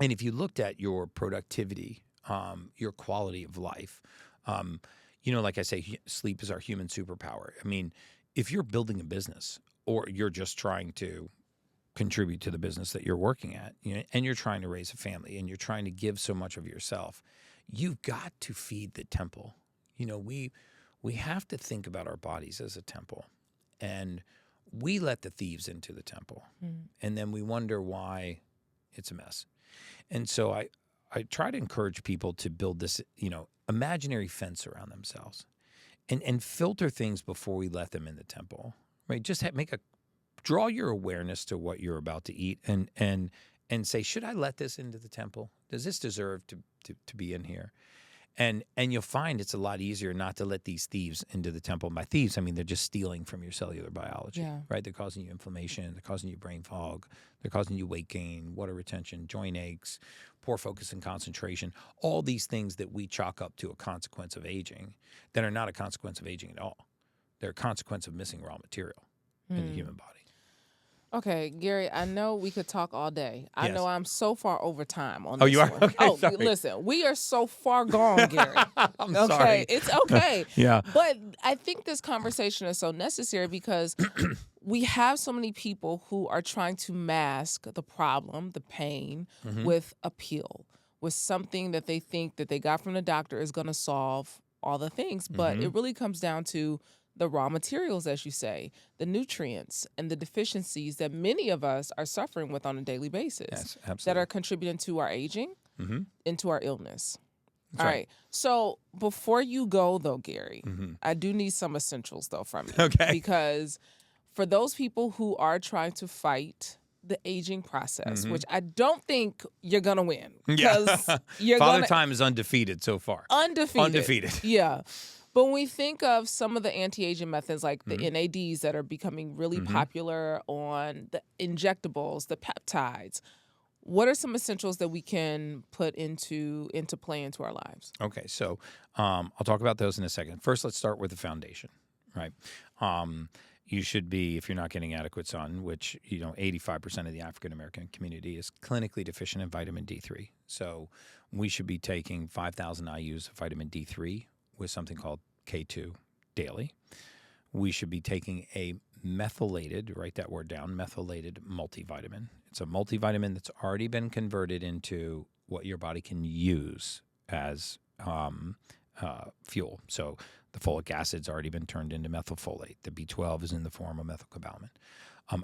And if you looked at your productivity, your quality of life, like I say, sleep is our human superpower. I mean, if you're building a business or you're just trying to contribute to the business that you're working at, and you're trying to raise a family and you're trying to give so much of yourself, you've got to feed the temple. We have to think about our bodies as a temple, and we let the thieves into the temple, and then we wonder why it's a mess. And so I try to encourage people to build this, imaginary fence around themselves, and filter things before we let them in the temple. Right? Just draw your awareness to what you're about to eat, and say, should I let this into the temple? Does this deserve to be in here? And you'll find it's a lot easier not to let these thieves into the temple. By thieves, I mean they're just stealing from your cellular biology, right? They're causing you inflammation. They're causing you brain fog. They're causing you weight gain, water retention, joint aches, poor focus and concentration. All these things that we chalk up to a consequence of aging that are not a consequence of aging at all. They're a consequence of missing raw material in the human body. Okay, Gary, I know we could talk all day. I know I'm so far over time on this. Oh, you are? One. Okay, sorry. Listen, we are so far gone, Gary. I'm okay, sorry. it's okay. Yeah. But I think this conversation is so necessary because we have so many people who are trying to mask the problem, the pain, with a pill, with something that they think that they got from the doctor is going to solve all the things. But it really comes down to the raw materials, as you say, the nutrients and the deficiencies that many of us are suffering with on a daily basis. Yes, absolutely. That are contributing to our aging, into our illness. That's All right. right. So before you go, though, Gary, I do need some essentials, though, from you. Okay. Because for those people who are trying to fight the aging process, which I don't think you're going to win. Because you're Father Time is undefeated so far. Undefeated. Yeah. But when we think of some of the anti-aging methods like the NADs that are becoming really popular on the injectables, the peptides, what are some essentials that we can put into play into our lives? Okay, so I'll talk about those in a second. First, let's start with the foundation, right? You should be, if you're not getting adequate sun, which 85% of the African American community is clinically deficient in vitamin D3. So we should be taking 5,000 IUs of vitamin D3 with something called K2 daily. We should be taking a methylated, write that word down, methylated multivitamin. It's a multivitamin that's already been converted into what your body can use as fuel. So the folic acid's already been turned into methylfolate. The B12 is in the form of methylcobalamin.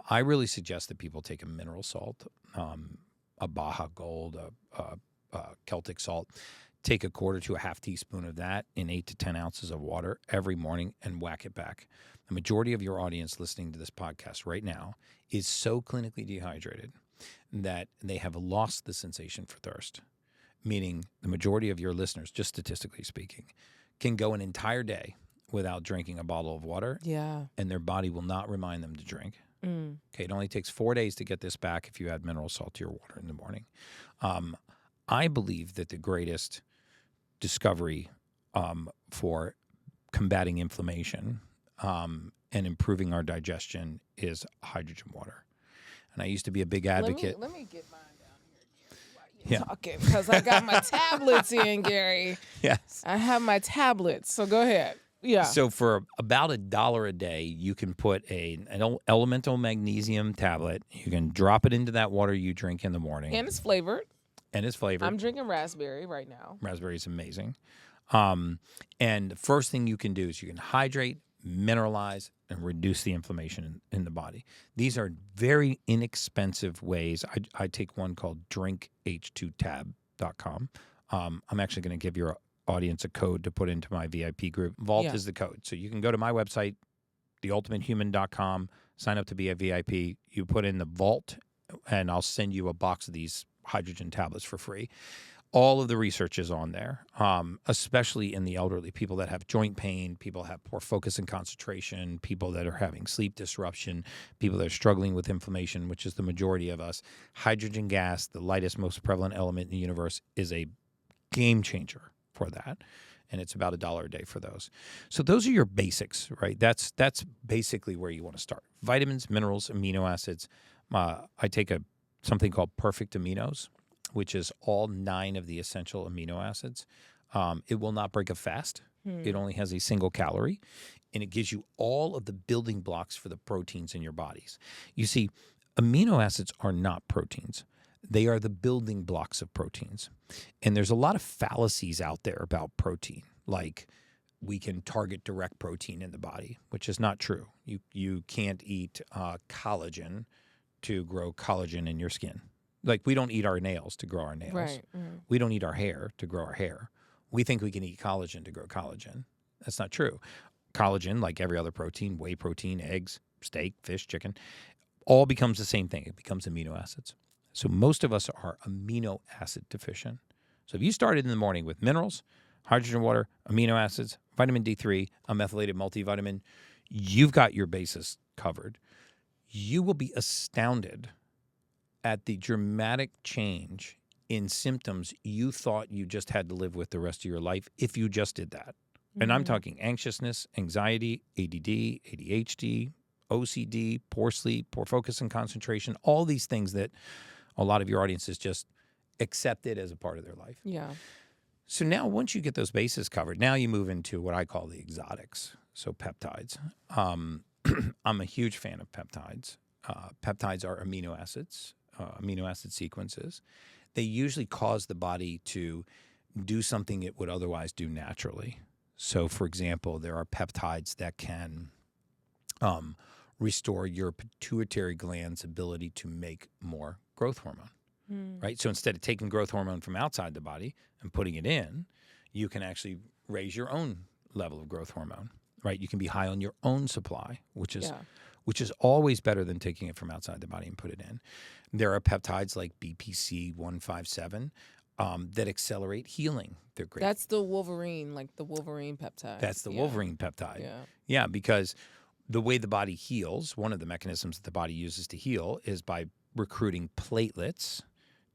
I really suggest that people take a mineral salt, a Baja Gold, a Celtic salt. Take a quarter to a half teaspoon of that in 8 to 10 ounces of water every morning and whack it back. The majority of your audience listening to this podcast right now is so clinically dehydrated that they have lost the sensation for thirst, meaning the majority of your listeners, just statistically speaking, can go an entire day without drinking a bottle of water, and their body will not remind them to drink. Okay, it only takes 4 days to get this back if you add mineral salt to your water in the morning. I believe that the greatest discovery for combating inflammation and improving our digestion is hydrogen water. And I used to be a big advocate. Let me get mine down here, Gary, while you're talking, because I got my tablets in, Gary. Yes. I have my tablets, so go ahead. Yeah. So for about $1 a day, you can put an elemental magnesium tablet. You can drop it into that water you drink in the morning. And it's flavored. I'm drinking raspberry right now. Raspberry is amazing. And the first thing you can do is you can hydrate, mineralize, and reduce the inflammation in the body. These are very inexpensive ways. I take one called drinkhh2tab.com. I'm actually going to give your audience a code to put into my VIP group. Vault is the code. So you can go to my website, theultimatehuman.com, sign up to be a VIP. You put in the Vault, and I'll send you a box of these hydrogen tablets for free. All of the research is on there, especially in the elderly, people that have joint pain, people that have poor focus and concentration, people that are having sleep disruption, people that are struggling with inflammation, which is the majority of us. Hydrogen gas, the lightest, most prevalent element in the universe, is a game changer for that. And it's about $1 a day for those. So those are your basics, right? That's basically where you want to start. Vitamins, minerals, amino acids. I take something called Perfect Aminos. which is all 9 of the essential amino acids. It will not break a fast. It only has a single calorie, and it gives you all of the building blocks for the proteins in your bodies. You see, amino acids are not proteins. They are the building blocks of proteins. And there's a lot of fallacies out there about protein, like we can target direct protein in the body, which is not true. You can't eat collagen to grow collagen in your skin. Like, we don't eat our nails to grow our nails. Right. We don't eat our hair to grow our hair. We think we can eat collagen to grow collagen. That's not true. Collagen, like every other protein, whey protein, eggs, steak, fish, chicken, all becomes the same thing. It becomes amino acids. So most of us are amino acid deficient. So if you started in the morning with minerals, hydrogen, water, amino acids, vitamin D3, a methylated multivitamin, you've got your bases covered. You will be astounded at the dramatic change in symptoms you thought you just had to live with the rest of your life if you just did that. And I'm talking anxiousness, anxiety, ADD, ADHD, OCD, poor sleep, poor focus and concentration, all these things that a lot of your audiences just accepted as a part of their life. Yeah. So now once you get those bases covered, now you move into what I call the exotics, so peptides. I'm a huge fan of peptides. Peptides are amino acids, amino acid sequences. They usually cause the body to do something it would otherwise do naturally. So, for example, there are peptides that can restore your pituitary gland's ability to make more growth hormone, right? So instead of taking growth hormone from outside the body and putting it in, you can actually raise your own level of growth hormone, right? You can be high on your own supply, which is always better than taking it from outside the body and put it in. There are peptides like BPC 157 that accelerate healing. They're great. That's the Wolverine, like the Wolverine peptide. That's the Wolverine peptide. Yeah. Yeah, because the way the body heals, one of the mechanisms that the body uses to heal is by recruiting platelets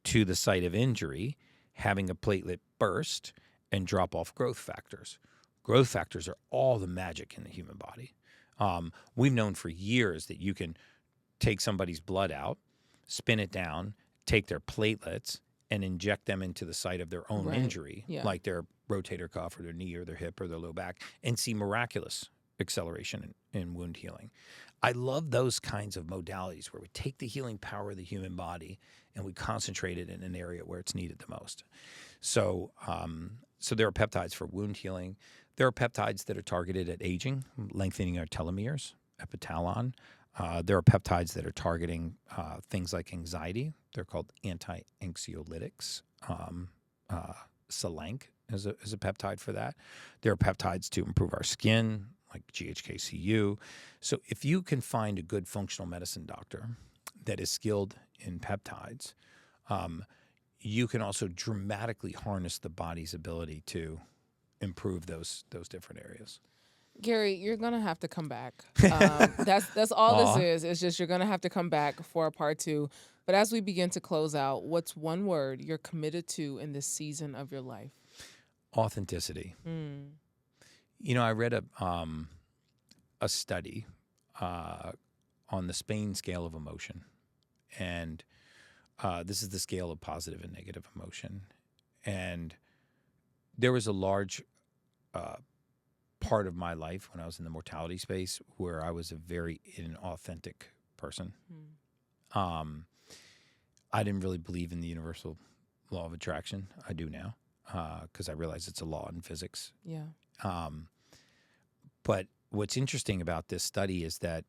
to the site of injury, having a platelet burst, and drop off growth factors. Growth factors are all the magic in the human body. We've known for years that you can take somebody's blood out, spin it down, take their platelets, and inject them into the site of their own injury, like their rotator cuff or their knee or their hip or their low back, and see miraculous acceleration in wound healing. I love those kinds of modalities where we take the healing power of the human body and we concentrate it in an area where it's needed the most. So, so there are peptides for wound healing. There are peptides that are targeted at aging, lengthening our telomeres, epitalon. There are peptides that are targeting things like anxiety. They're called anti-anxiolytics. Selenk is a peptide for that. There are peptides to improve our skin, like GHKCU. So if you can find a good functional medicine doctor that is skilled in peptides, you can also dramatically harness the body's ability to improve those different areas. Gary, you're gonna have to come back. That's all this is. It's just you're gonna have to come back for a part 2. But as we begin to close out, what's one word you're committed to in this season of your life? Authenticity. You know, I read a study on the Spain scale of emotion, and this is the scale of positive and negative emotion. And there was a large part of my life when I was in the mortality space where I was a very inauthentic person. I didn't really believe in the universal law of attraction. I do now because I realize it's a law in physics. Yeah. But what's interesting about this study is that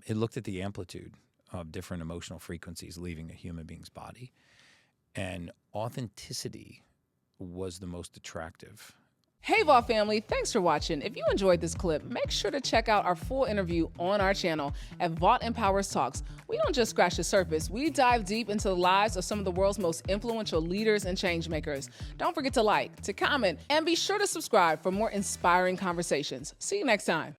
it looked at the amplitude of different emotional frequencies leaving a human being's body. And authenticity was the most attractive. Hey, Vault family, thanks for watching. If you enjoyed this clip, make sure to check out our full interview on our channel at Vault Empowers Talks. We don't just scratch the surface. We dive deep into the lives of some of the world's most influential leaders and change makers. Don't forget to like, to comment, and be sure to subscribe for more inspiring conversations. See you next time.